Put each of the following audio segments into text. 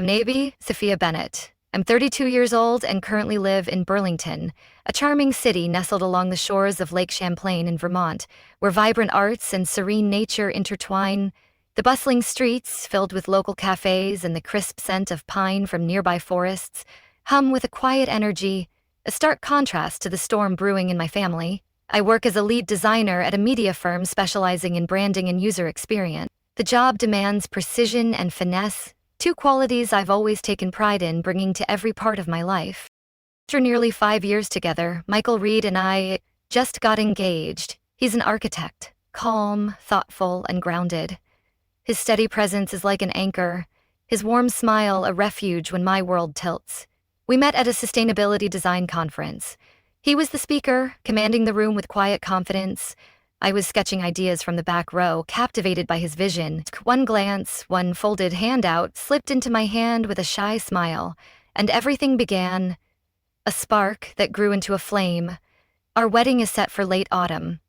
Navy, Sophia Bennett. I'm 32 years old and currently live in Burlington, a charming city nestled along the shores of Lake Champlain in Vermont, where vibrant arts and serene nature intertwine. The bustling streets, filled with local cafes and the crisp scent of pine from nearby forests, hum with a quiet energy, a stark contrast to the storm brewing in my family. I work as a lead designer at a media firm specializing in branding and user experience. The job demands precision and finesse, two qualities I've always taken pride in bringing to every part of my life. After nearly 5 years together, Michael Reed and I just got engaged. He's an architect, calm, thoughtful, and grounded. His steady presence is like an anchor, his warm smile a refuge when my world tilts. We met at a sustainability design conference. He was the speaker, commanding the room with quiet confidence. I was sketching ideas from the back row, captivated by his vision. One glance, one folded handout, slipped into my hand with a shy smile, and everything began. A spark that grew into a flame. Our wedding is set for late autumn.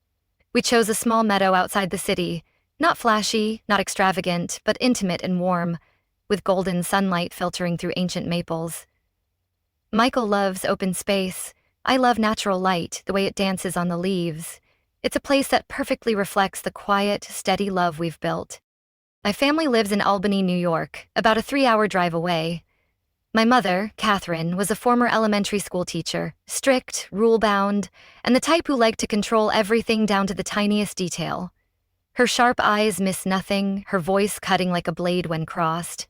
We chose a small meadow outside the city, not flashy, not extravagant, but intimate and warm, with golden sunlight filtering through ancient maples. Michael loves open space. I love natural light, the way it dances on the leaves. It's a place that perfectly reflects the quiet, steady love we've built. My family lives in Albany, New York, about a 3-hour drive away. My mother, Catherine, was a former elementary school teacher, strict, rule-bound, and the type who liked to control everything down to the tiniest detail. Her sharp eyes miss nothing, her voice cutting like a blade when crossed.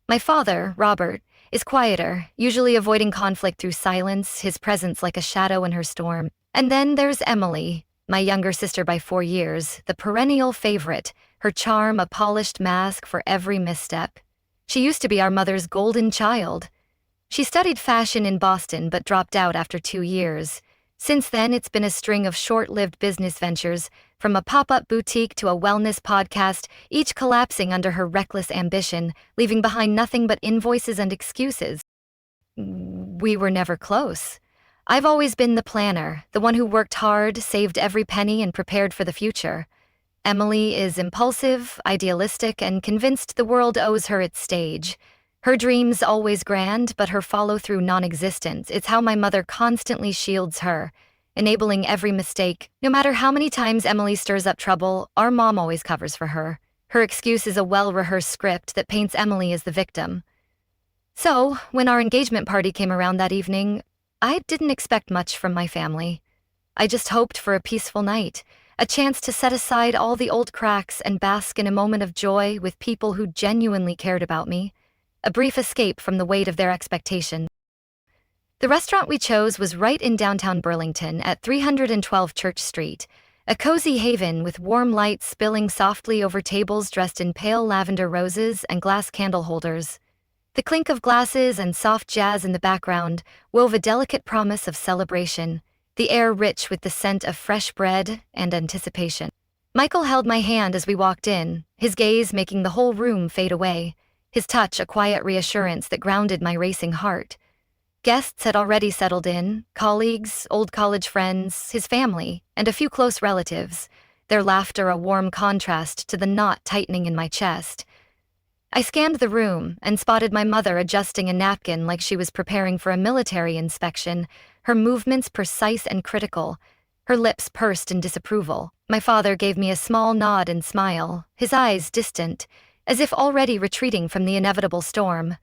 My father, Robert, is quieter, usually avoiding conflict through silence, his presence like a shadow in her storm. And then there's Emily, my younger sister by 4 years, the perennial favorite, her charm a polished mask for every misstep. She used to be our mother's golden child. She studied fashion in Boston but dropped out after 2 years. Since then, it's been a string of short-lived business ventures, from a pop-up boutique to a wellness podcast, each collapsing under her reckless ambition, leaving behind nothing but invoices and excuses. We were never close. I've always been the planner, the one who worked hard, saved every penny, and prepared for the future. Emily is impulsive, idealistic, and convinced the world owes her its stage. Her dreams always grand, but her follow-through non-existent. It's how my mother constantly shields her, enabling every mistake. No matter how many times Emily stirs up trouble, our mom always covers for her. Her excuse is a well-rehearsed script that paints Emily as the victim. So, when our engagement party came around that evening, I didn't expect much from my family. I just hoped for a peaceful night, a chance to set aside all the old cracks and bask in a moment of joy with people who genuinely cared about me. A brief escape from the weight of their expectations. The restaurant we chose was right in downtown Burlington at 312 Church Street, a cozy haven with warm lights spilling softly over tables dressed in pale lavender roses and glass candle holders. The clink of glasses and soft jazz in the background wove a delicate promise of celebration, the air rich with the scent of fresh bread and anticipation. Michael held my hand as we walked in, his gaze making the whole room fade away. His touch a quiet reassurance that grounded my racing heart. Guests had already settled in, colleagues, old college friends, his family, and a few close relatives, their laughter a warm contrast to the knot tightening in my chest. I scanned the room and spotted my mother adjusting a napkin like she was preparing for a military inspection, her movements precise and critical, her lips pursed in disapproval. My father gave me a small nod and smile, his eyes distant, as if already retreating from the inevitable storm.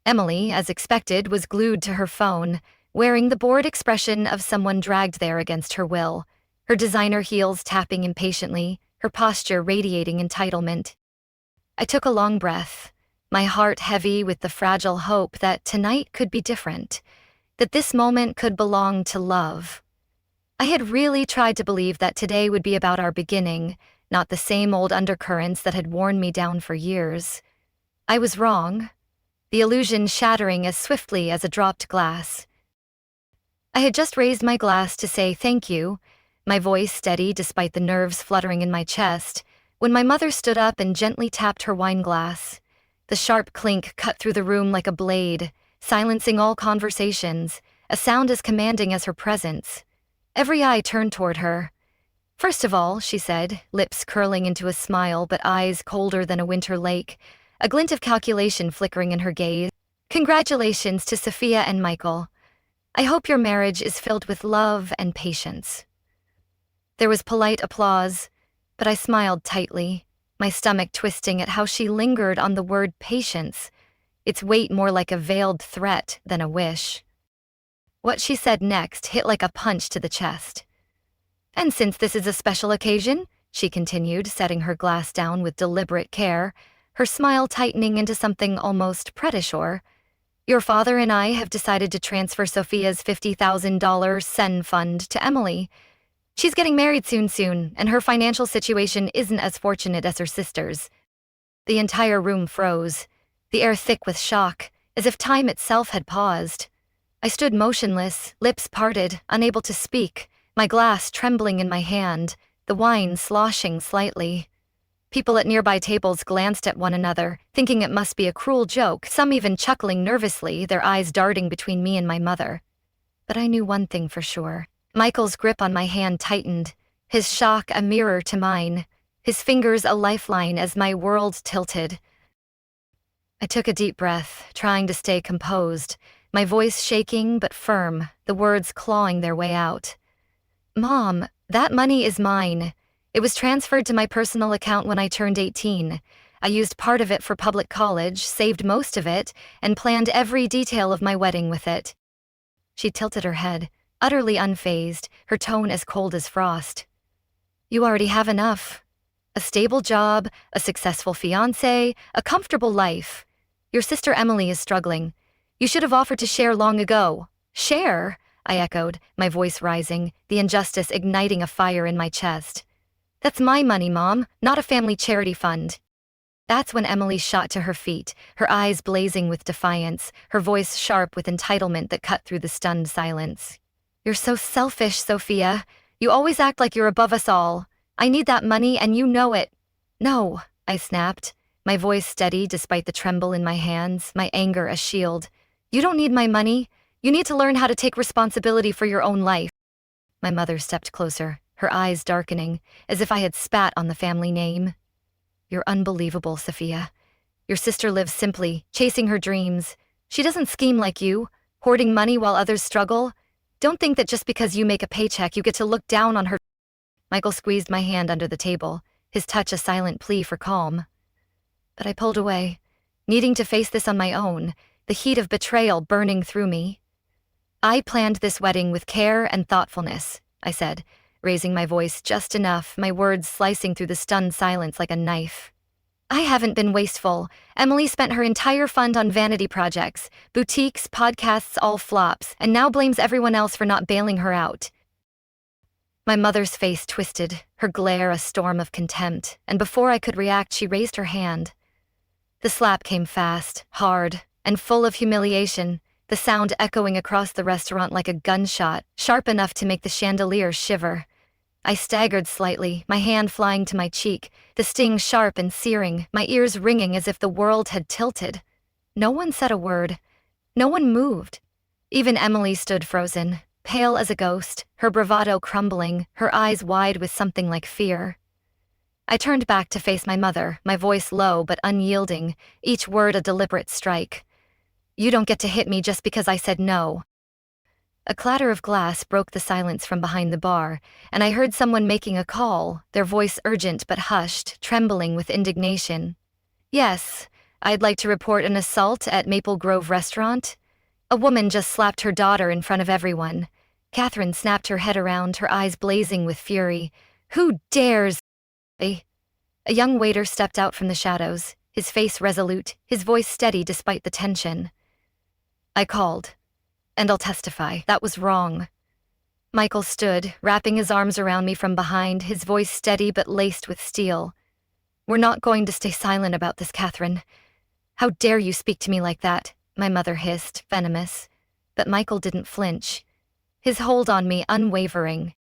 Emily, as expected, was glued to her phone, wearing the bored expression of someone dragged there against her will, her designer heels tapping impatiently, her posture radiating entitlement. I took a long breath, my heart heavy with the fragile hope that tonight could be different, that this moment could belong to love. I had really tried to believe that today would be about our beginning, not the same old undercurrents that had worn me down for years. I was wrong, the illusion shattering as swiftly as a dropped glass. I had just raised my glass to say thank you, my voice steady despite the nerves fluttering in my chest, when my mother stood up and gently tapped her wine glass. The sharp clink cut through the room like a blade, silencing all conversations, a sound as commanding as her presence. Every eye turned toward her. "First of all," she said, lips curling into a smile but eyes colder than a winter lake, a glint of calculation flickering in her gaze. "Congratulations to Sophia and Michael. I hope your marriage is filled with love and patience." There was polite applause, but I smiled tightly, my stomach twisting at how she lingered on the word patience, its weight more like a veiled threat than a wish. What she said next hit like a punch to the chest. "And since this is a special occasion," she continued, setting her glass down with deliberate care, her smile tightening into something almost predatory, "your father and I have decided to transfer Sophia's $50,000 SEN fund to Emily. She's getting married soon, and her financial situation isn't as fortunate as her sister's." The entire room froze, the air thick with shock, as if time itself had paused. I stood motionless, lips parted, unable to speak, my glass trembling in my hand, the wine sloshing slightly. People at nearby tables glanced at one another, thinking it must be a cruel joke, some even chuckling nervously, their eyes darting between me and my mother. But I knew one thing for sure. Michael's grip on my hand tightened, his shock a mirror to mine, his fingers a lifeline as my world tilted. I took a deep breath, trying to stay composed, my voice shaking but firm, the words clawing their way out. "Mom, that money is mine. It was transferred to my personal account when I turned 18. I used part of it for public college, saved most of it, and planned every detail of my wedding with it." She tilted her head, utterly unfazed, her tone as cold as frost. "You already have enough. A stable job, a successful fiancé, a comfortable life. Your sister Emily is struggling. You should have offered to share long ago." "Share?" I echoed, my voice rising, the injustice igniting a fire in my chest. "That's my money, Mom, not a family charity fund." That's when Emily shot to her feet, her eyes blazing with defiance, her voice sharp with entitlement that cut through the stunned silence. "You're so selfish, Sophia. You always act like you're above us all. I need that money and you know it." "No," I snapped, my voice steady despite the tremble in my hands, my anger a shield. "You don't need my money. You need to learn how to take responsibility for your own life." My mother stepped closer, her eyes darkening, as if I had spat on the family name. "You're unbelievable, Sophia. Your sister lives simply, chasing her dreams. She doesn't scheme like you, hoarding money while others struggle. Don't think that just because you make a paycheck you get to look down on her." Michael squeezed my hand under the table, his touch a silent plea for calm. But I pulled away, needing to face this on my own, the heat of betrayal burning through me. "I planned this wedding with care and thoughtfulness," I said, raising my voice just enough, my words slicing through the stunned silence like a knife. "I haven't been wasteful. Emily spent her entire fund on vanity projects, boutiques, podcasts, all flops, and now blames everyone else for not bailing her out." My mother's face twisted, her glare a storm of contempt, and before I could react she raised her hand. The slap came fast, hard, and full of humiliation, the sound echoing across the restaurant like a gunshot, sharp enough to make the chandelier shiver. I staggered slightly, my hand flying to my cheek, the sting sharp and searing, my ears ringing as if the world had tilted. No one said a word. No one moved. Even Emily stood frozen, pale as a ghost, her bravado crumbling, her eyes wide with something like fear. I turned back to face my mother, my voice low but unyielding, each word a deliberate strike. "You don't get to hit me just because I said no." A clatter of glass broke the silence from behind the bar, and I heard someone making a call, their voice urgent but hushed, trembling with indignation. "Yes, I'd like to report an assault at Maple Grove Restaurant. A woman just slapped her daughter in front of everyone." Catherine snapped her head around, her eyes blazing with fury. "Who dares?" A young waiter stepped out from the shadows, his face resolute, his voice steady despite the tension. "I called. And I'll testify, that was wrong." Michael stood, wrapping his arms around me from behind, his voice steady but laced with steel. "We're not going to stay silent about this, Catherine. How dare you speak to me like that?" my mother hissed, venomous. But Michael didn't flinch, his hold on me unwavering.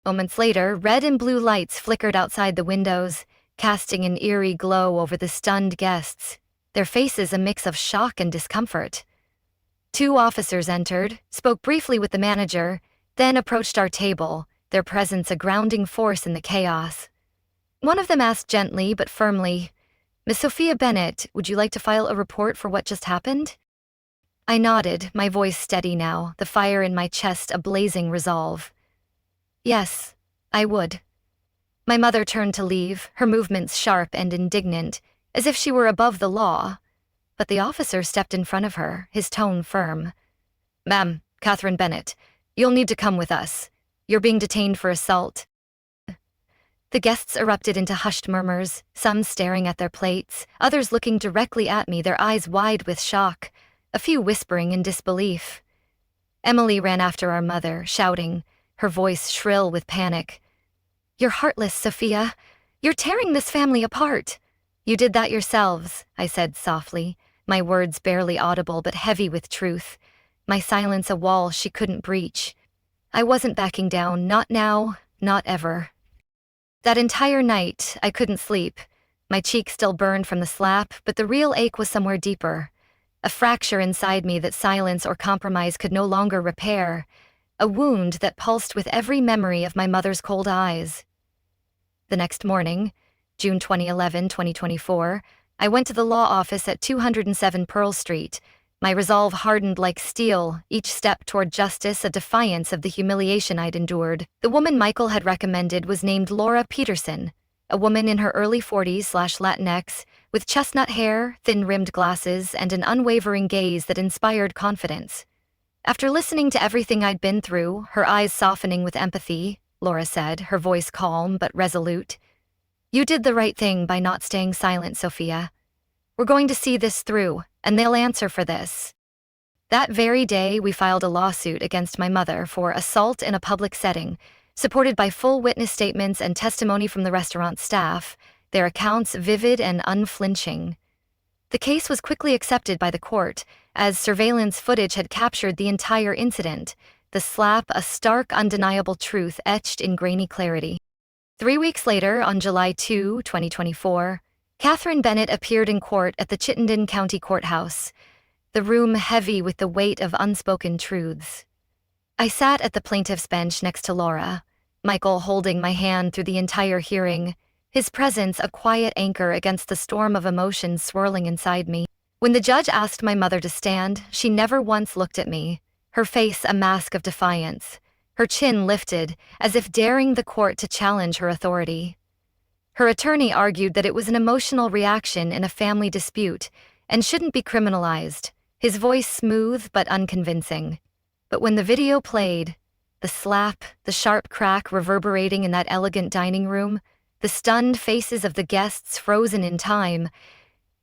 Moments later, red and blue lights flickered outside the windows, casting an eerie glow over the stunned guests, their faces a mix of shock and discomfort. 2 officers entered, spoke briefly with the manager, then approached our table, their presence a grounding force in the chaos. One of them asked gently but firmly, Miss Sophia Bennett, would you like to file a report for what just happened? I nodded, my voice steady now, the fire in my chest a blazing resolve. Yes, I would. My mother turned to leave, her movements sharp and indignant, as if she were above the law. But the officer stepped in front of her, his tone firm. Ma'am, Catherine Bennett, you'll need to come with us. You're being detained for assault. The guests erupted into hushed murmurs, some staring at their plates, others looking directly at me, their eyes wide with shock, a few whispering in disbelief. Emily ran after our mother, shouting, her voice shrill with panic. You're heartless, Sophia. You're tearing this family apart. You did that yourselves, I said softly, my words barely audible but heavy with truth, my silence a wall she couldn't breach. I wasn't backing down, not now, not ever. That entire night, I couldn't sleep. My cheek still burned from the slap, but the real ache was somewhere deeper. A fracture inside me that silence or compromise could no longer repair. A wound that pulsed with every memory of my mother's cold eyes. The next morning, June 2024, I went to the law office at 207 Pearl Street, my resolve hardened like steel, each step toward justice a defiance of the humiliation I'd endured. The woman Michael had recommended was named Laura Peterson, a woman in her early 40s/Latinx, with chestnut hair, thin-rimmed glasses, and an unwavering gaze that inspired confidence. After listening to everything I'd been through, her eyes softening with empathy, Laura said, her voice calm but resolute. You did the right thing by not staying silent, Sophia. We're going to see this through, and they'll answer for this. That very day, we filed a lawsuit against my mother for assault in a public setting, supported by full witness statements and testimony from the restaurant staff, their accounts vivid and unflinching. The case was quickly accepted by the court, as surveillance footage had captured the entire incident, the slap a stark, undeniable truth etched in grainy clarity. 3 weeks later, on July 2, 2024, Catherine Bennett appeared in court at the Chittenden County Courthouse, the room heavy with the weight of unspoken truths. I sat at the plaintiff's bench next to Laura, Michael holding my hand through the entire hearing, his presence a quiet anchor against the storm of emotions swirling inside me. When the judge asked my mother to stand, she never once looked at me, her face a mask of defiance, her chin lifted, as if daring the court to challenge her authority. Her attorney argued that it was an emotional reaction in a family dispute and shouldn't be criminalized, his voice smooth but unconvincing. But when the video played, the slap, the sharp crack reverberating in that elegant dining room, the stunned faces of the guests frozen in time,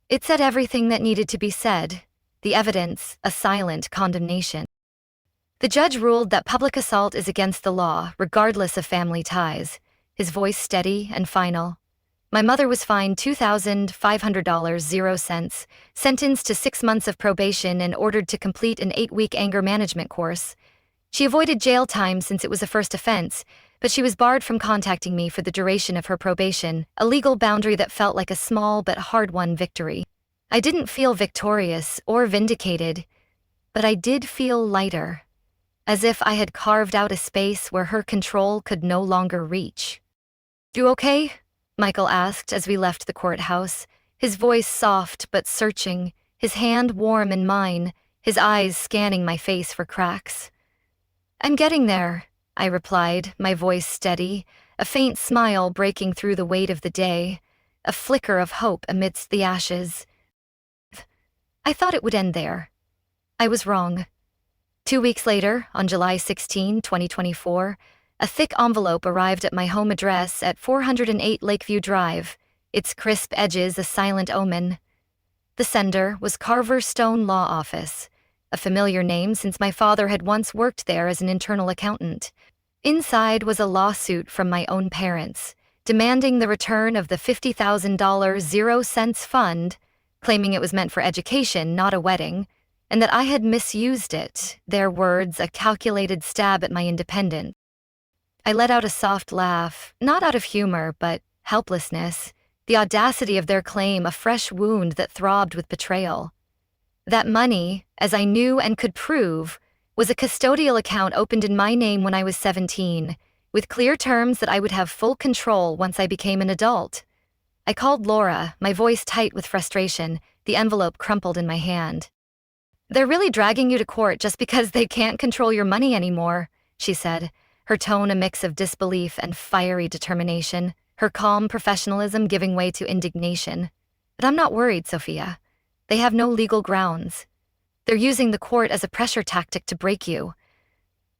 it said everything that needed to be said, the evidence, a silent condemnation. The judge ruled that public assault is against the law, regardless of family ties, his voice steady and final. My mother was fined $2,500.00, sentenced to 6 months of probation and ordered to complete an 8-week anger management course. She avoided jail time since it was a first offense, but she was barred from contacting me for the duration of her probation, a legal boundary that felt like a small but hard-won victory. I didn't feel victorious or vindicated, but I did feel lighter, as if I had carved out a space where her control could no longer reach. You okay? Michael asked as we left the courthouse, his voice soft but searching, his hand warm in mine, his eyes scanning my face for cracks. I'm getting there, I replied, my voice steady, a faint smile breaking through the weight of the day, a flicker of hope amidst the ashes. I thought it would end there. I was wrong. 2 weeks later, on July 16, 2024, a thick envelope arrived at my home address at 408 Lakeview Drive, its crisp edges a silent omen. The sender was Carver Stone Law Office, a familiar name since my father had once worked there as an internal accountant. Inside was a lawsuit from my own parents, demanding the return of the $50,000 0 cents fund, claiming it was meant for education, not a wedding, and that I had misused it, their words a calculated stab at my independence. I let out a soft laugh, not out of humor, but helplessness, the audacity of their claim a fresh wound that throbbed with betrayal. That money, as I knew and could prove, was a custodial account opened in my name when I was 17, with clear terms that I would have full control once I became an adult. I called Laura, my voice tight with frustration, the envelope crumpled in my hand. "They're really dragging you to court just because they can't control your money anymore," she said, her tone a mix of disbelief and fiery determination, her calm professionalism giving way to indignation. "But I'm not worried, Sophia. They have no legal grounds. They're using the court as a pressure tactic to break you.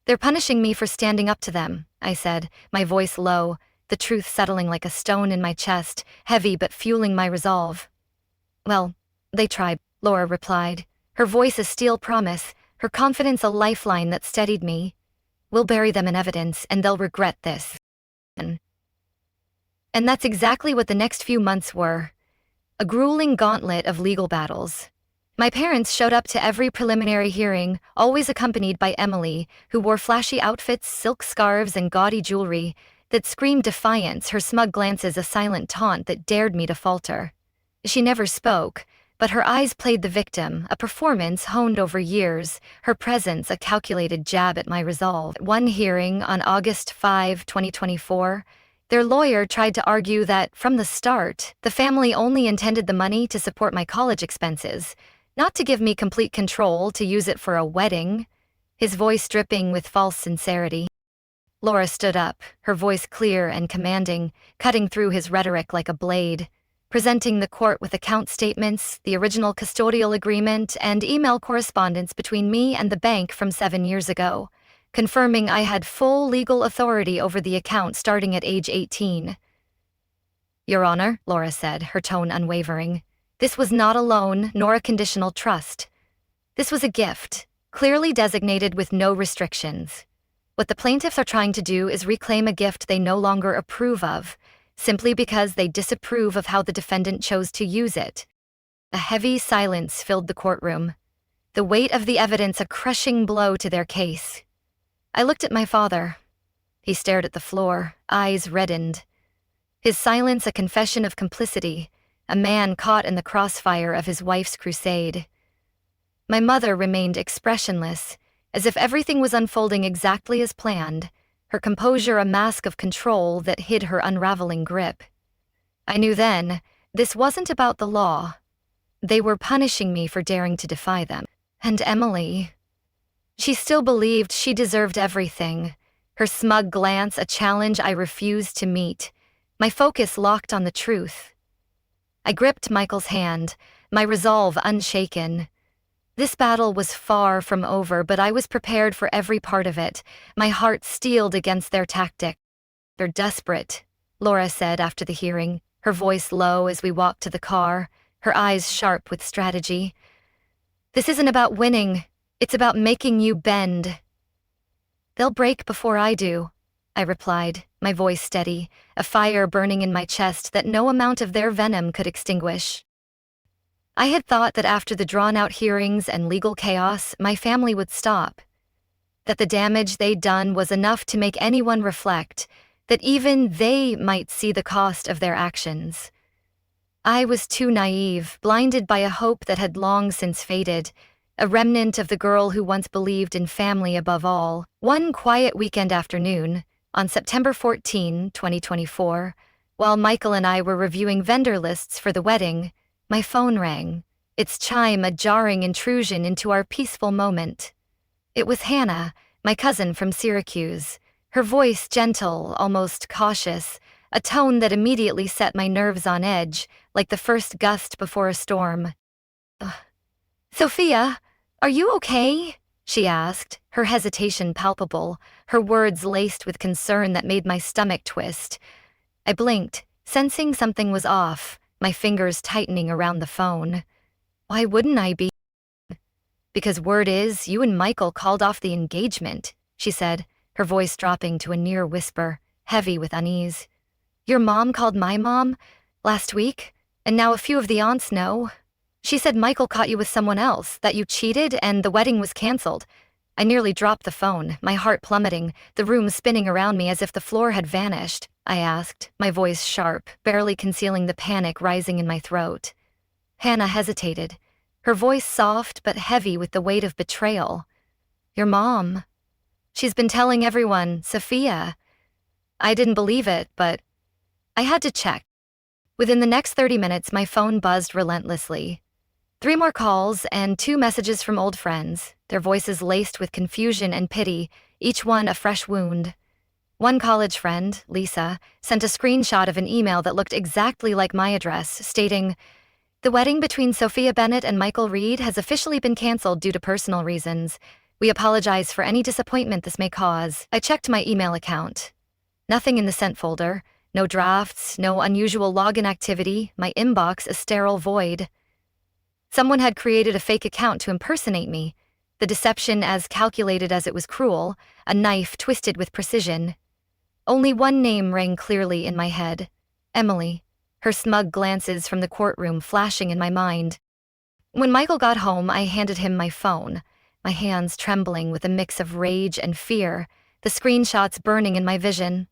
They're punishing me for standing up to them," I said, my voice low, the truth settling like a stone in my chest, heavy but fueling my resolve. "Well, they tried," Laura replied, her voice a steel promise, her confidence a lifeline that steadied me. "We'll bury them in evidence, and they'll regret this." And that's exactly what the next few months were. A grueling gauntlet of legal battles. My parents showed up to every preliminary hearing, always accompanied by Emily, who wore flashy outfits, silk scarves, and gaudy jewelry that screamed defiance, her smug glances a silent taunt that dared me to falter. She never spoke, but her eyes played the victim, a performance honed over years, her presence a calculated jab at my resolve. At one hearing on August 5, 2024, their lawyer tried to argue that, from the start, the family only intended the money to support my college expenses, not to give me complete control to use it for a wedding, his voice dripping with false sincerity. Laura stood up, her voice clear and commanding, cutting through his rhetoric like a blade, presenting the court with account statements, the original custodial agreement, and email correspondence between me and the bank from 7 years ago, confirming I had full legal authority over the account starting at age 18. "Your Honor," Laura said, her tone unwavering, "this was not a loan nor a conditional trust. This was a gift, clearly designated with no restrictions. What the plaintiffs are trying to do is reclaim a gift they no longer approve of, simply because they disapprove of how the defendant chose to use it." A heavy silence filled the courtroom, the weight of the evidence a crushing blow to their case. I looked at my father. He stared at the floor, eyes reddened. His silence a confession of complicity, a man caught in the crossfire of his wife's crusade. My mother remained expressionless, as if everything was unfolding exactly as planned, her composure a mask of control that hid her unraveling grip. I knew then, this wasn't about the law. They were punishing me for daring to defy them. And Emily. She still believed she deserved everything, her smug glance a challenge I refused to meet, my focus locked on the truth. I gripped Michael's hand, my resolve unshaken. This battle was far from over, but I was prepared for every part of it, my heart steeled against their tactic. "They're desperate," Laura said after the hearing, her voice low as we walked to the car, her eyes sharp with strategy. "This isn't about winning, it's about making you bend." "They'll break before I do," I replied, my voice steady, a fire burning in my chest that no amount of their venom could extinguish. I had thought that after the drawn-out hearings and legal chaos, my family would stop. That the damage they'd done was enough to make anyone reflect, that even they might see the cost of their actions. I was too naive, blinded by a hope that had long since faded, a remnant of the girl who once believed in family above all. One quiet weekend afternoon, on September 14, 2024, while Michael and I were reviewing vendor lists for the wedding, my phone rang, its chime a jarring intrusion into our peaceful moment. It was Hannah, my cousin from Syracuse, her voice gentle, almost cautious, a tone that immediately set my nerves on edge, like the first gust before a storm. "Sophia, are you okay?" she asked, her hesitation palpable, her words laced with concern that made my stomach twist. I blinked, sensing something was off, my fingers tightening around the phone. "Why wouldn't I be?" "Because word is, you and Michael called off the engagement," she said, her voice dropping to a near whisper, heavy with unease. "Your mom called my mom last week, and now a few of the aunts know. She said Michael caught you with someone else, that you cheated and the wedding was canceled." I nearly dropped the phone, my heart plummeting, the room spinning around me as if the floor had vanished. I asked, my voice sharp, barely concealing the panic rising in my throat. Hannah hesitated, her voice soft but heavy with the weight of betrayal. "Your mom. She's been telling everyone, Sophia." I didn't believe it, but I had to check. Within the next 30 minutes, my phone buzzed relentlessly. 3 more calls and 2 messages from old friends, their voices laced with confusion and pity, each one a fresh wound. One college friend, Lisa, sent a screenshot of an email that looked exactly like my address, stating, "The wedding between Sophia Bennett and Michael Reed has officially been canceled due to personal reasons. We apologize for any disappointment this may cause." I checked my email account. Nothing in the sent folder, no drafts, no unusual login activity, my inbox a sterile void. Someone had created a fake account to impersonate me, the deception as calculated as it was cruel, a knife twisted with precision. Only one name rang clearly in my head: Emily, her smug glances from the courtroom flashing in my mind. When Michael got home, I handed him my phone, my hands trembling with a mix of rage and fear, the screenshots burning in my vision.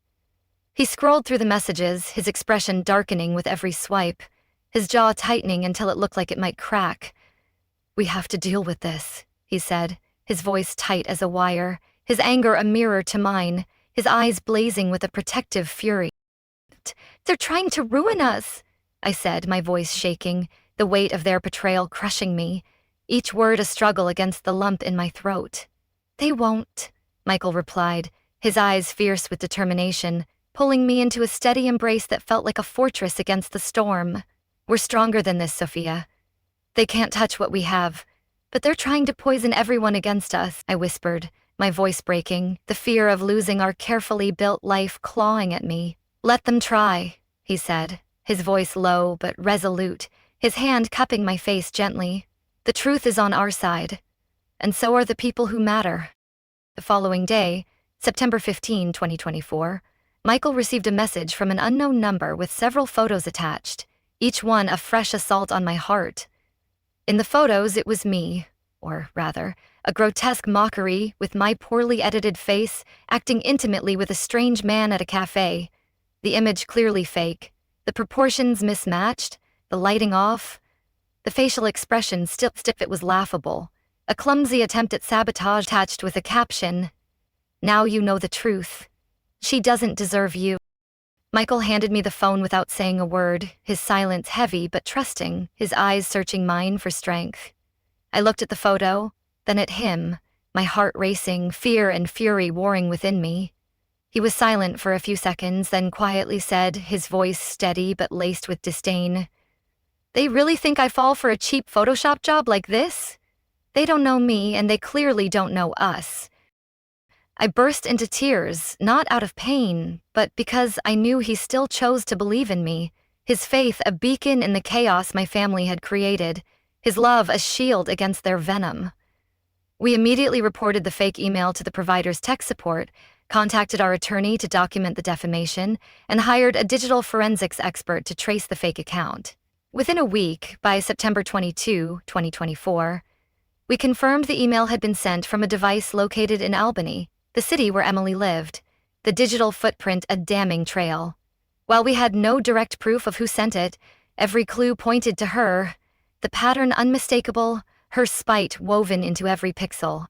He scrolled through the messages, his expression darkening with every swipe, his jaw tightening until it looked like it might crack. "We have to deal with this," he said, his voice tight as a wire, his anger a mirror to mine, his eyes blazing with a protective fury. "They're trying to ruin us," I said, my voice shaking, the weight of their betrayal crushing me, each word a struggle against the lump in my throat. "They won't," Michael replied, his eyes fierce with determination, pulling me into a steady embrace that felt like a fortress against the storm. "We're stronger than this, Sophia. They can't touch what we have, but they're trying to poison everyone against us," I whispered, my voice breaking, the fear of losing our carefully built life clawing at me. "Let them try," he said, his voice low but resolute, his hand cupping my face gently. "The truth is on our side, and so are the people who matter." The following day, September 15, 2024, Michael received a message from an unknown number with several photos attached, each one a fresh assault on my heart. In the photos, it was me, or rather, a grotesque mockery with my poorly edited face acting intimately with a strange man at a cafe. The image clearly fake, the proportions mismatched, the lighting off, the facial expression stiff. It was laughable. A clumsy attempt at sabotage attached with a caption, "Now you know the truth. She doesn't deserve you." Michael handed me the phone without saying a word, his silence heavy but trusting, his eyes searching mine for strength. I looked at the photo, then at him, my heart racing, fear and fury warring within me. He was silent for a few seconds, then quietly said, his voice steady but laced with disdain, "They really think I fall for a cheap Photoshop job like this? They don't know me, and they clearly don't know us." I burst into tears, not out of pain, but because I knew he still chose to believe in me, his faith a beacon in the chaos my family had created, his love a shield against their venom. We immediately reported the fake email to the provider's tech support, contacted our attorney to document the defamation, and hired a digital forensics expert to trace the fake account. Within a week, by September 22, 2024, we confirmed the email had been sent from a device located in Albany, the city where Emily lived, the digital footprint a damning trail. While we had no direct proof of who sent it, every clue pointed to her, the pattern unmistakable, her spite woven into every pixel.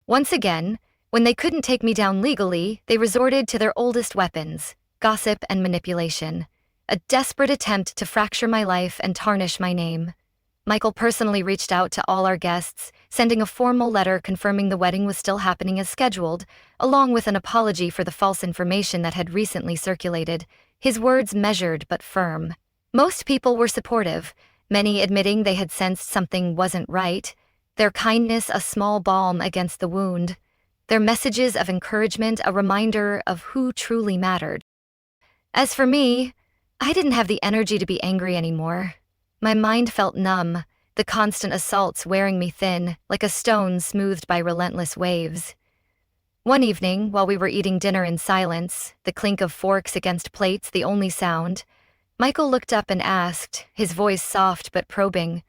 Once again, when they couldn't take me down legally, they resorted to their oldest weapons, gossip and manipulation, a desperate attempt to fracture my life and tarnish my name. Michael personally reached out to all our guests, sending a formal letter confirming the wedding was still happening as scheduled, along with an apology for the false information that had recently circulated, his words measured but firm. Most people were supportive, many admitting they had sensed something wasn't right, their kindness a small balm against the wound, their messages of encouragement a reminder of who truly mattered. As for me, I didn't have the energy to be angry anymore. My mind felt numb, the constant assaults wearing me thin, like a stone smoothed by relentless waves. One evening, while we were eating dinner in silence, the clink of forks against plates the only sound, Michael looked up and asked, his voice soft but probing,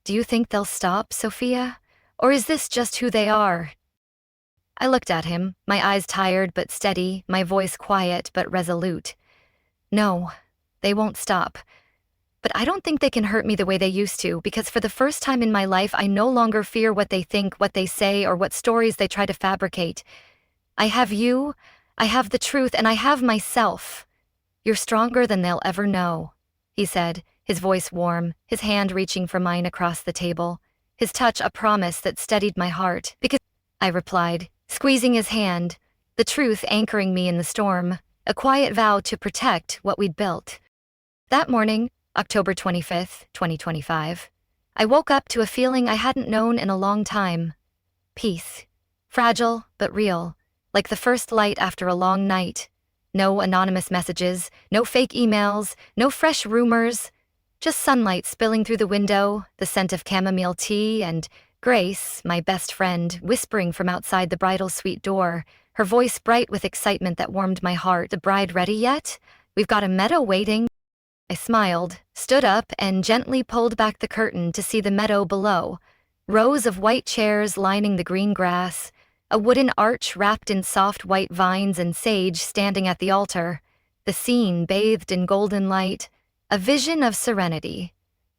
"Do you think they'll stop, Sophia? Or is this just who they are?" I looked at him, my eyes tired but steady, my voice quiet but resolute. "No, they won't stop. But I don't think they can hurt me the way they used to, because for the first time in my life I no longer fear what they think, what they say, or what stories they try to fabricate. I have you, I have the truth, and I have myself. You're stronger than they'll ever know." he said, his voice warm, his hand reaching for mine across the table, his touch a promise that steadied my heart. Because, I replied, squeezing his hand, the truth anchoring me in the storm, a quiet vow to protect what we'd built. That morning, October 25th, 2025, I woke up to a feeling I hadn't known in a long time. Peace. Fragile, but real, like the first light after a long night. No anonymous messages, no fake emails, no fresh rumors, just sunlight spilling through the window, the scent of chamomile tea, and Grace, my best friend, whispering from outside the bridal suite door, her voice bright with excitement that warmed my heart. The bride ready yet? We've got a meadow waiting. I smiled, stood up, and gently pulled back the curtain to see the meadow below. Rows of white chairs lining the green grass, a wooden arch wrapped in soft white vines and sage standing at the altar, the scene bathed in golden light, a vision of serenity.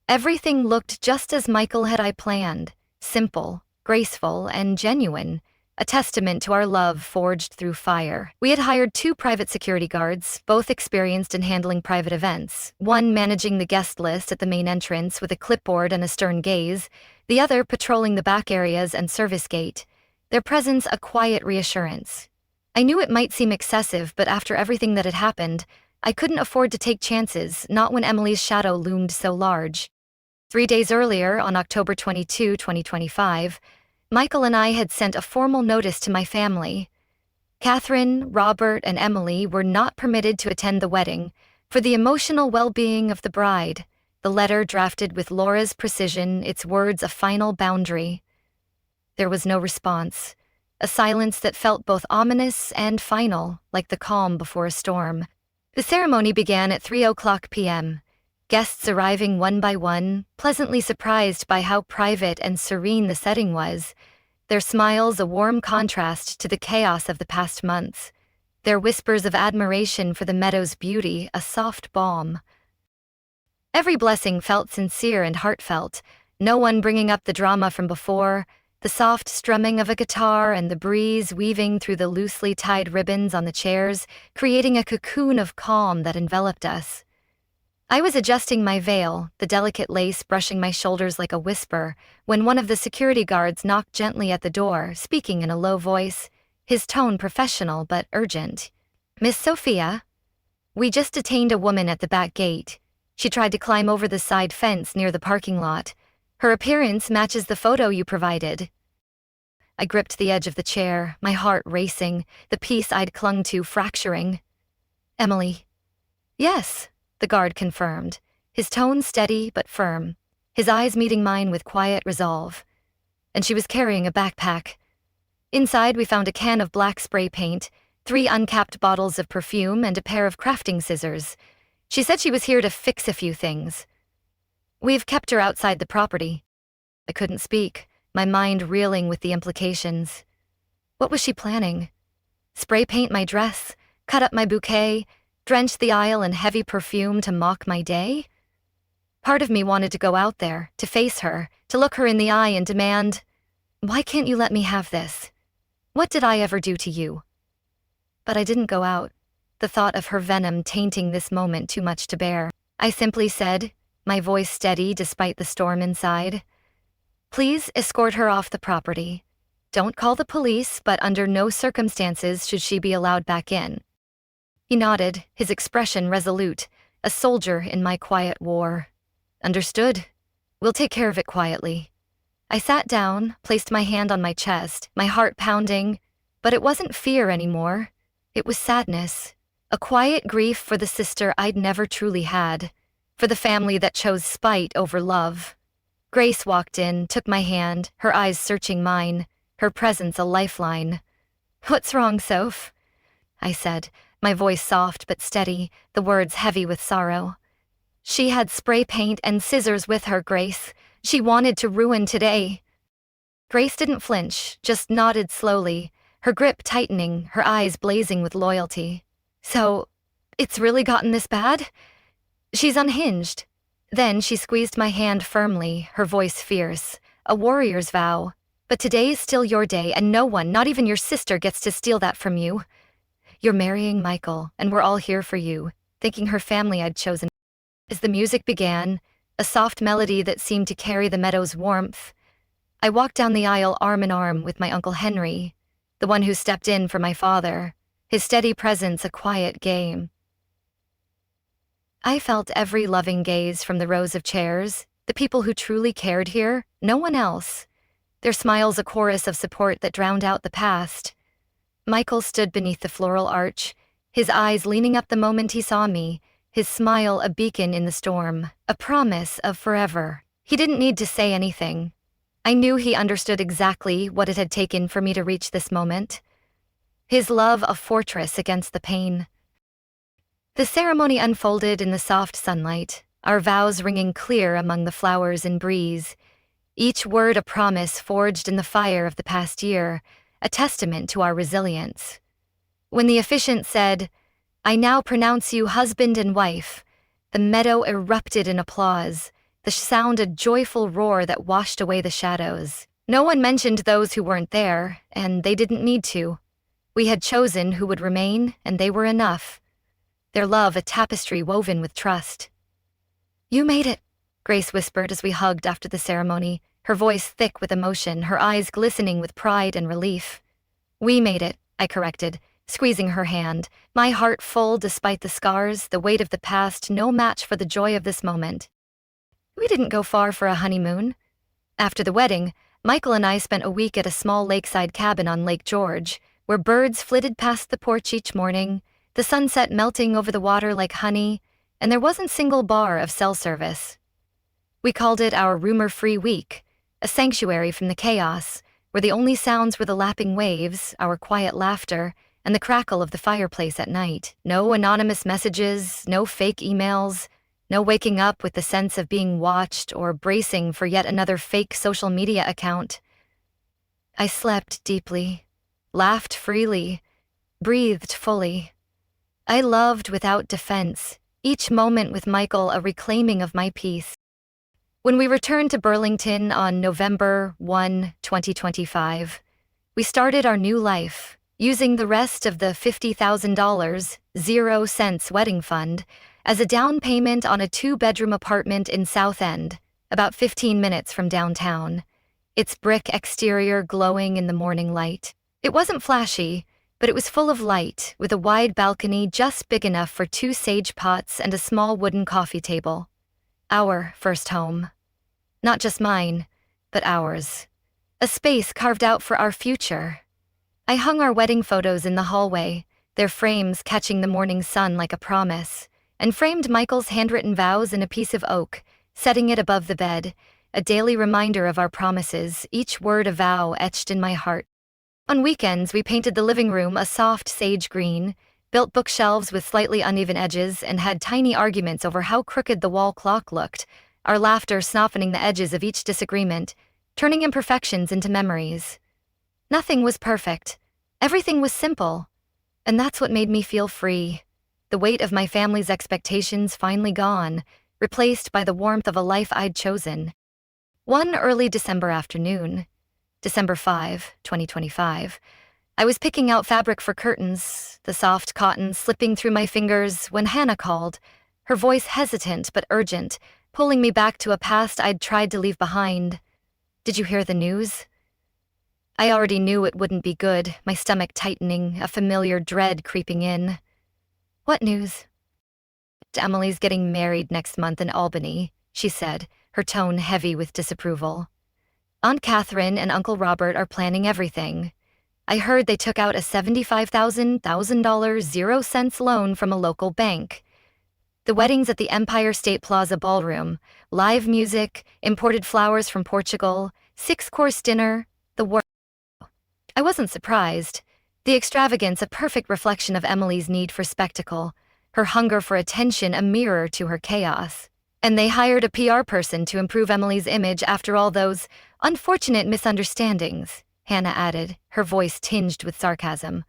Everything looked just as Michael had I planned, simple, graceful, and genuine, a testament to our love forged through fire. We had hired 2 private security guards, both experienced in handling private events, one managing the guest list at the main entrance with a clipboard and a stern gaze, the other patrolling the back areas and service gate, their presence a quiet reassurance. I knew it might seem excessive, but after everything that had happened, I couldn't afford to take chances, not when Emily's shadow loomed so large. 3 days earlier, on October 22, 2025, Michael and I had sent a formal notice to my family. Catherine, Robert, and Emily were not permitted to attend the wedding for the emotional well-being of the bride. The letter drafted with Laura's precision, its words a final boundary. There was no response, a silence that felt both ominous and final, like the calm before a storm. The ceremony began at 3:00 p.m., guests arriving one by one, pleasantly surprised by how private and serene the setting was, their smiles a warm contrast to the chaos of the past months, their whispers of admiration for the meadow's beauty a soft balm. Every blessing felt sincere and heartfelt, no one bringing up the drama from before, the soft strumming of a guitar and the breeze weaving through the loosely tied ribbons on the chairs, creating a cocoon of calm that enveloped us. I was adjusting my veil, the delicate lace brushing my shoulders like a whisper, when one of the security guards knocked gently at the door, speaking in a low voice, his tone professional but urgent. "Miss Sophia? We just detained a woman at the back gate. She tried to climb over the side fence near the parking lot. Her appearance matches the photo you provided." I gripped the edge of the chair, my heart racing, the piece I'd clung to fracturing. "Emily." "Yes," the guard confirmed, his tone steady but firm, his eyes meeting mine with quiet resolve. "And she was carrying a backpack. Inside we found a can of black spray paint, 3 uncapped bottles of perfume, and a pair of crafting scissors. She said she was here to fix a few things. We've kept her outside the property." I couldn't speak, my mind reeling with the implications. What was she planning? Spray paint my dress, cut up my bouquet, drench the aisle in heavy perfume to mock my day? Part of me wanted to go out there, to face her, to look her in the eye and demand, "Why can't you let me have this? What did I ever do to you?" But I didn't go out, the thought of her venom tainting this moment too much to bear. I simply said, my voice steady despite the storm inside, "Please escort her off the property. Don't call the police, but under no circumstances should she be allowed back in." He nodded, his expression resolute, a soldier in my quiet war. "Understood. We'll take care of it quietly." I sat down, placed my hand on my chest, my heart pounding, but it wasn't fear anymore. It was sadness, a quiet grief for the sister I'd never truly had, for the family that chose spite over love. Grace walked in, took my hand, her eyes searching mine, her presence a lifeline. "What's wrong, Soph?" I said, my voice soft but steady, the words heavy with sorrow. "She had spray paint and scissors with her, Grace. She wanted to ruin today." Grace didn't flinch, just nodded slowly, her grip tightening, her eyes blazing with loyalty. "So, it's really gotten this bad?" "She's unhinged." Then she squeezed my hand firmly, her voice fierce, a warrior's vow. "But today's still your day, and no one, not even your sister, gets to steal that from you. You're marrying Michael, and we're all here for you," thinking her family I'd chosen. As the music began, a soft melody that seemed to carry the meadow's warmth, I walked down the aisle arm in arm with my Uncle Henry, the one who stepped in for my father, his steady presence a quiet game. I felt every loving gaze from the rows of chairs, the people who truly cared here, no one else. Their smiles a chorus of support that drowned out the past. Michael stood beneath the floral arch, his eyes leaning up the moment he saw me, his smile a beacon in the storm, a promise of forever. He didn't need to say anything. I knew he understood exactly what it had taken for me to reach this moment. His love a fortress against the pain. The ceremony unfolded in the soft sunlight, our vows ringing clear among the flowers and breeze, each word a promise forged in the fire of the past year, a testament to our resilience. When the officiant said, "I now pronounce you husband and wife," the meadow erupted in applause, the sound a joyful roar that washed away the shadows. No one mentioned those who weren't there, and they didn't need to. We had chosen who would remain, and they were enough. Their love a tapestry woven with trust. "You made it," Grace whispered as we hugged after the ceremony, her voice thick with emotion, her eyes glistening with pride and relief. "We made it," I corrected, squeezing her hand, my heart full despite the scars, the weight of the past, no match for the joy of this moment. We didn't go far for a honeymoon. After the wedding, Michael and I spent a week at a small lakeside cabin on Lake George, where birds flitted past the porch each morning, the sunset melting over the water like honey, and there wasn't a single bar of cell service. We called it our rumor-free week, a sanctuary from the chaos, where the only sounds were the lapping waves, our quiet laughter, and the crackle of the fireplace at night. No anonymous messages, no fake emails, no waking up with the sense of being watched or bracing for yet another fake social media account. I slept deeply, laughed freely, breathed fully. I loved without defense, each moment with Michael a reclaiming of my peace. When we returned to Burlington on November 1, 2025, we started our new life, using the rest of the $50,000, 0 cents wedding fund, as a down payment on a 2-bedroom apartment in South End, about 15 minutes from downtown, its brick exterior glowing in the morning light. It wasn't flashy, but it was full of light, with a wide balcony just big enough for 2 sage pots and a small wooden coffee table. Our first home. Not just mine, but ours. A space carved out for our future. I hung our wedding photos in the hallway, their frames catching the morning sun like a promise, and framed Michael's handwritten vows in a piece of oak, setting it above the bed, a daily reminder of our promises, each word a vow etched in my heart. On weekends, we painted the living room a soft sage green, built bookshelves with slightly uneven edges, and had tiny arguments over how crooked the wall clock looked, our laughter softening the edges of each disagreement, turning imperfections into memories. Nothing was perfect. Everything was simple. And that's what made me feel free. The weight of my family's expectations finally gone, replaced by the warmth of a life I'd chosen. One early December afternoon, December 5, 2025, I was picking out fabric for curtains, the soft cotton slipping through my fingers when Hannah called, her voice hesitant but urgent, pulling me back to a past I'd tried to leave behind. "Did you hear the news?" I already knew it wouldn't be good, my stomach tightening, a familiar dread creeping in. "What news?" "Emily's getting married next month in Albany," she said, her tone heavy with disapproval. "Aunt Catherine and Uncle Robert are planning everything. I heard they took out a $75,000 0 cents loan from a local bank. The wedding's at the Empire State Plaza Ballroom, live music, imported flowers from Portugal, 6-course dinner, the works." I wasn't surprised. The extravagance a perfect reflection of Emily's need for spectacle, her hunger for attention a mirror to her chaos. And they hired a PR person to improve Emily's image after all those unfortunate misunderstandings, Hannah added, her voice tinged with sarcasm.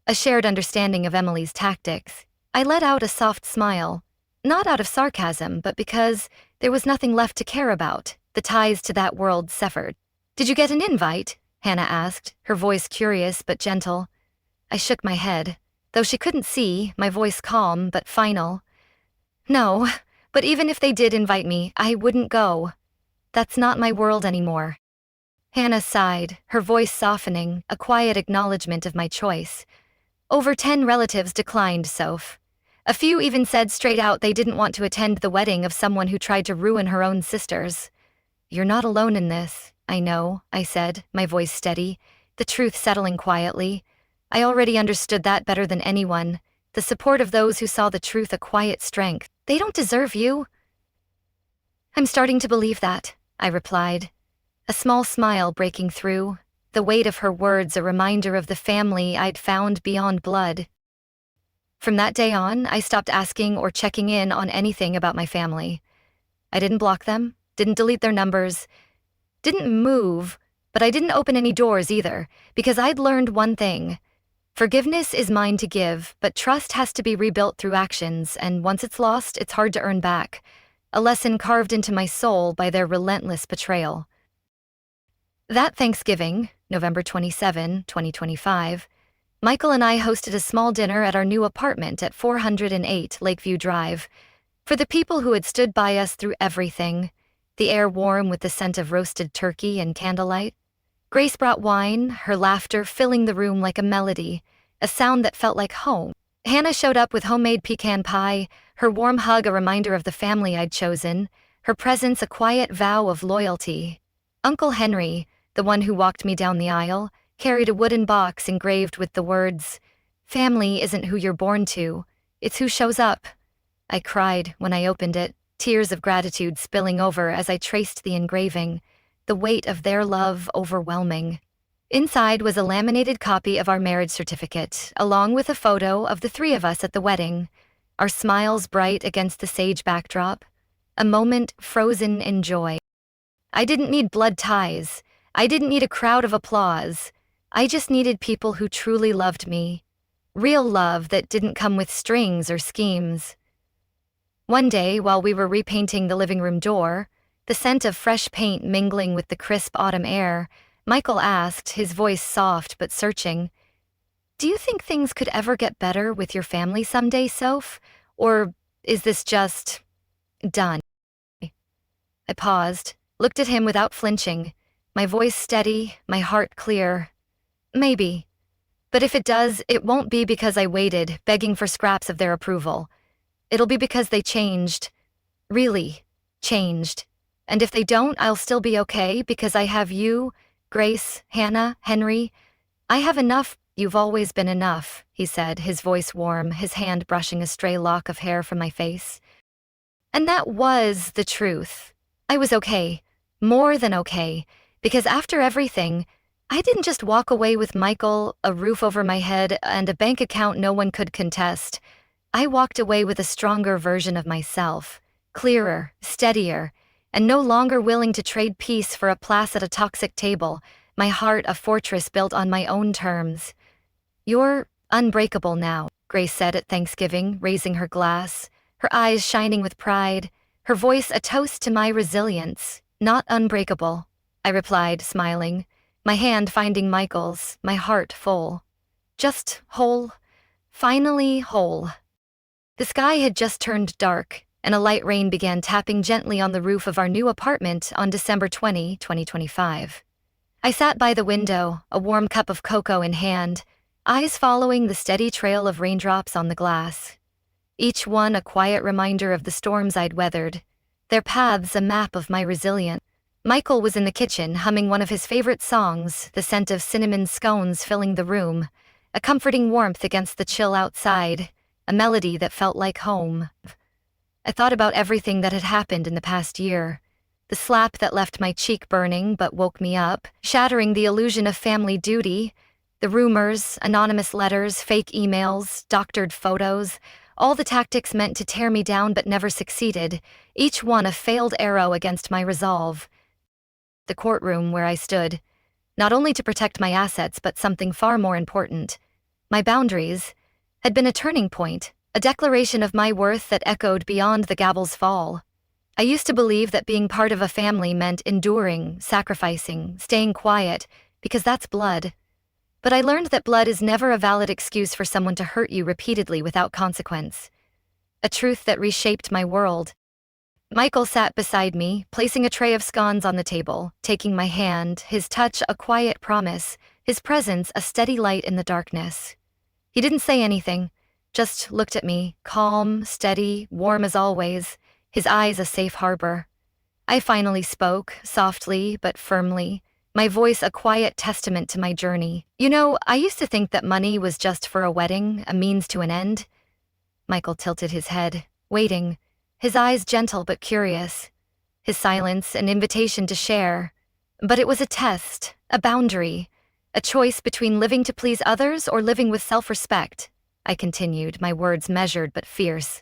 A shared understanding of Emily's tactics. I let out a soft smile, not out of sarcasm, but because there was nothing left to care about, the ties to that world severed. "Did you get an invite?" Hannah asked, her voice curious but gentle. I shook my head. Though she couldn't see, my voice calm but final. "No, But even if they did invite me, I wouldn't go. That's not my world anymore. Hannah sighed, her voice softening, a quiet acknowledgement of my choice. Over 10 relatives declined, Soph. A few even said straight out they didn't want to attend the wedding of someone who tried to ruin her own sisters. You're not alone in this, I know, I said, my voice steady, the truth settling quietly. I already understood that better than anyone. The support of those who saw the truth a quiet strength. They don't deserve you. I'm starting to believe that, I replied, a small smile breaking through, the weight of her words a reminder of the family I'd found beyond blood. From that day on, I stopped asking or checking in on anything about my family. I didn't block them, didn't delete their numbers, didn't move, but I didn't open any doors either, because I'd learned one thing. Forgiveness is mine to give, but trust has to be rebuilt through actions, and once it's lost, it's hard to earn back. A lesson carved into my soul by their relentless betrayal. That Thanksgiving, November 27, 2025, Michael and I hosted a small dinner at our new apartment at 408 Lakeview Drive. For the people who had stood by us through everything, the air warm with the scent of roasted turkey and candlelight. Grace brought wine, her laughter filling the room like a melody, a sound that felt like home. Hannah showed up with homemade pecan pie, her warm hug a reminder of the family I'd chosen, her presence a quiet vow of loyalty. Uncle Henry, the one who walked me down the aisle, carried a wooden box engraved with the words, "Family isn't who you're born to, it's who shows up." I cried when I opened it, tears of gratitude spilling over as I traced the engraving, the weight of their love overwhelming. Inside was a laminated copy of our marriage certificate, along with a photo of the three of us at the wedding, our smiles bright against the sage backdrop, a moment frozen in joy. I didn't need blood ties. I didn't need a crowd of applause. I just needed people who truly loved me. Real love that didn't come with strings or schemes. One day, while we were repainting the living room door, the scent of fresh paint mingling with the crisp autumn air, Michael asked, his voice soft but searching, "Do you think things could ever get better with your family someday, Soph? Or is this just done?" I paused, looked at him without flinching, my voice steady, my heart clear. Maybe. But if it does, it won't be because I waited, begging for scraps of their approval. It'll be because they changed. Really changed. And if they don't, I'll still be okay because I have you, Grace, Hannah, Henry. I have enough. You've always been enough, he said, his voice warm, his hand brushing a stray lock of hair from my face. And that was the truth. I was okay. More than okay. Because after everything, I didn't just walk away with Michael, a roof over my head, and a bank account no one could contest. I walked away with a stronger version of myself, clearer, steadier, and no longer willing to trade peace for a place at a toxic table, my heart a fortress built on my own terms. "You're unbreakable now," Grace said at Thanksgiving, raising her glass, her eyes shining with pride, her voice a toast to my resilience. "Not unbreakable," I replied, smiling, my hand finding Michael's, my heart full. Just whole. Finally whole. The sky had just turned dark, and a light rain began tapping gently on the roof of our new apartment on December 20, 2025. I sat by the window, a warm cup of cocoa in hand, eyes following the steady trail of raindrops on the glass. Each one a quiet reminder of the storms I'd weathered, their paths a map of my resilience. Michael was in the kitchen humming one of his favorite songs, the scent of cinnamon scones filling the room, a comforting warmth against the chill outside, a melody that felt like home. I thought about everything that had happened in the past year, the slap that left my cheek burning but woke me up, shattering the illusion of family duty, the rumors, anonymous letters, fake emails, doctored photos, all the tactics meant to tear me down but never succeeded, each one a failed arrow against my resolve. The courtroom where I stood, not only to protect my assets but something far more important, my boundaries, had been a turning point, a declaration of my worth that echoed beyond the gavel's fall. I used to believe that being part of a family meant enduring, sacrificing, staying quiet, because that's blood. But I learned that blood is never a valid excuse for someone to hurt you repeatedly without consequence. A truth that reshaped my world. Michael sat beside me, placing a tray of scones on the table, taking my hand, his touch a quiet promise, his presence a steady light in the darkness. He didn't say anything, just looked at me, calm, steady, warm as always, his eyes a safe harbor. I finally spoke, softly but firmly, my voice a quiet testament to my journey. You know, I used to think that money was just for a wedding, a means to an end. Michael tilted his head, waiting, his eyes gentle but curious, his silence an invitation to share. But it was a test, a boundary, a choice between living to please others or living with self-respect. I continued, my words measured but fierce.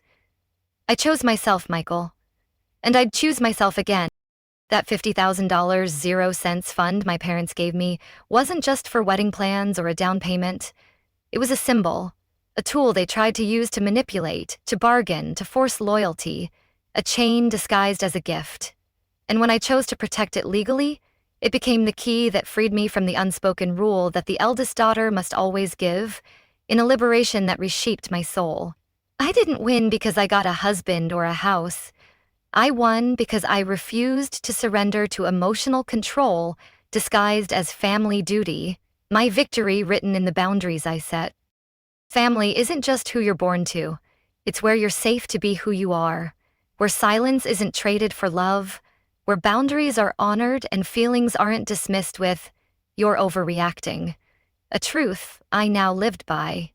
I chose myself, Michael. And I'd choose myself again. That $50,000 0 cents fund my parents gave me wasn't just for wedding plans or a down payment. It was a symbol, a tool they tried to use to manipulate, to bargain, to force loyalty, a chain disguised as a gift. And when I chose to protect it legally, it became the key that freed me from the unspoken rule that the eldest daughter must always give, in a liberation that reshaped my soul. I didn't win because I got a husband or a house. I won because I refused to surrender to emotional control disguised as family duty, my victory written in the boundaries I set. Family isn't just who you're born to. It's where you're safe to be who you are, where silence isn't traded for love, where boundaries are honored and feelings aren't dismissed with, "You're overreacting." A truth I now lived by.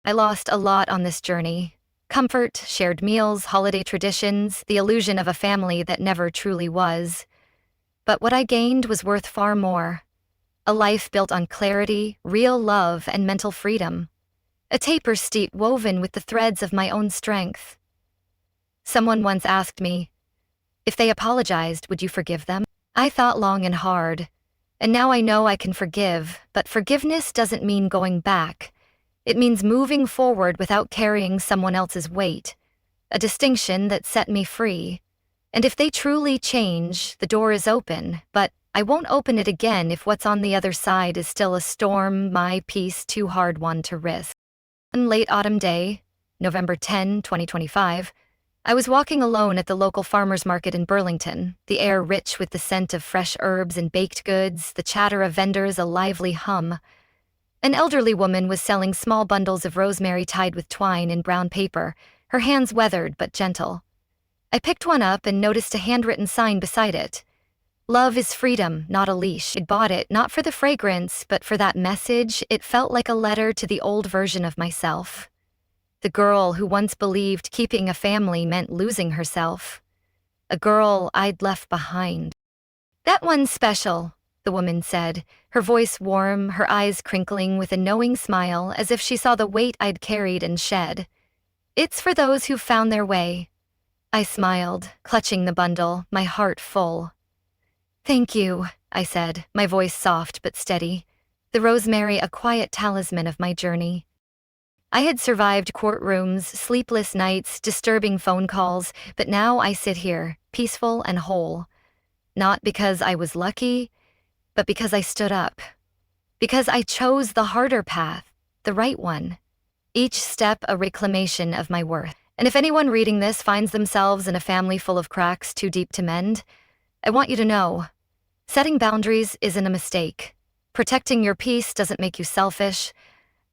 I lost a lot on this journey. Comfort, shared meals, holiday traditions, the illusion of a family that never truly was. But what I gained was worth far more. A life built on clarity, real love, and mental freedom. A taper steep woven with the threads of my own strength. Someone once asked me, if they apologized, would you forgive them? I thought long and hard. And now I know I can forgive, but forgiveness doesn't mean going back. It means moving forward without carrying someone else's weight, a distinction that set me free. And if they truly change, the door is open, but I won't open it again if what's on the other side is still a storm, my peace too hard one to risk. One late autumn day, November 10, 2025, I was walking alone at the local farmer's market in Burlington, the air rich with the scent of fresh herbs and baked goods, the chatter of vendors a lively hum. An elderly woman was selling small bundles of rosemary tied with twine in brown paper, her hands weathered but gentle. I picked one up and noticed a handwritten sign beside it. Love is freedom, not a leash. I'd bought it not for the fragrance, but for that message. It felt like a letter to the old version of myself. The girl who once believed keeping a family meant losing herself. A girl I'd left behind. That one's special, the woman said, her voice warm, her eyes crinkling with a knowing smile as if she saw the weight I'd carried and shed. It's for those who've found their way. I smiled, clutching the bundle, my heart full. Thank you, I said, my voice soft but steady, the rosemary a quiet talisman of my journey. I had survived courtrooms, sleepless nights, disturbing phone calls, but now I sit here, peaceful and whole. Not because I was lucky, but because I stood up. Because I chose the harder path, the right one. Each step a reclamation of my worth. And if anyone reading this finds themselves in a family full of cracks too deep to mend, I want you to know, setting boundaries isn't a mistake. Protecting your peace doesn't make you selfish.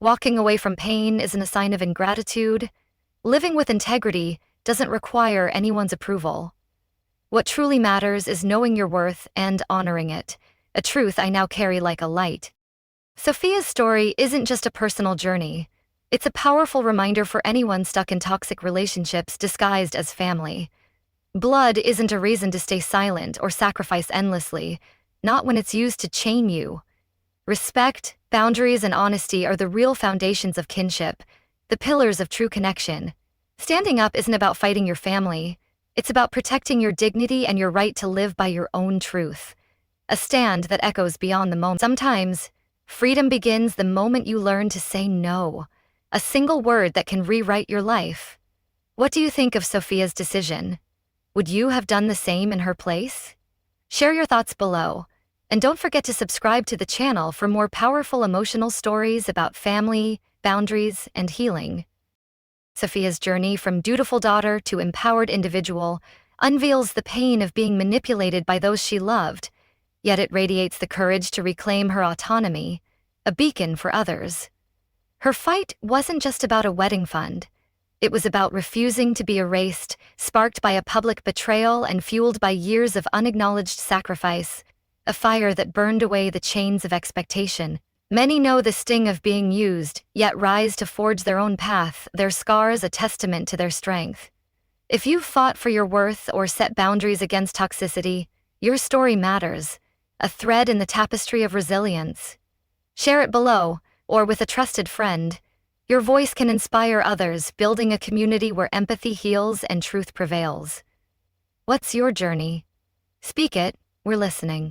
Walking away from pain isn't a sign of ingratitude. Living with integrity doesn't require anyone's approval. What truly matters is knowing your worth and honoring it. A truth I now carry like a light. Sophia's story isn't just a personal journey. It's a powerful reminder for anyone stuck in toxic relationships disguised as family. Blood isn't a reason to stay silent or sacrifice endlessly, not when it's used to chain you. Respect, boundaries, and honesty are the real foundations of kinship, the pillars of true connection. Standing up isn't about fighting your family. It's about protecting your dignity and your right to live by your own truth. A stand that echoes beyond the moment. Sometimes, freedom begins the moment you learn to say no. A single word that can rewrite your life. What do you think of Sophia's decision? Would you have done the same in her place? Share your thoughts below. And don't forget to subscribe to the channel for more powerful emotional stories about family, boundaries, and healing. Sophia's journey from dutiful daughter to empowered individual, unveils the pain of being manipulated by those she loved, yet it radiates the courage to reclaim her autonomy, a beacon for others. Her fight wasn't just about a wedding fund. It was about refusing to be erased, sparked by a public betrayal and fueled by years of unacknowledged sacrifice, a fire that burned away the chains of expectation. Many know the sting of being used, yet rise to forge their own path, their scars a testament to their strength. If you've fought for your worth or set boundaries against toxicity, your story matters, a thread in the tapestry of resilience. Share it below, or with a trusted friend. Your voice can inspire others, building a community where empathy heals and truth prevails. What's your journey? Speak it, we're listening.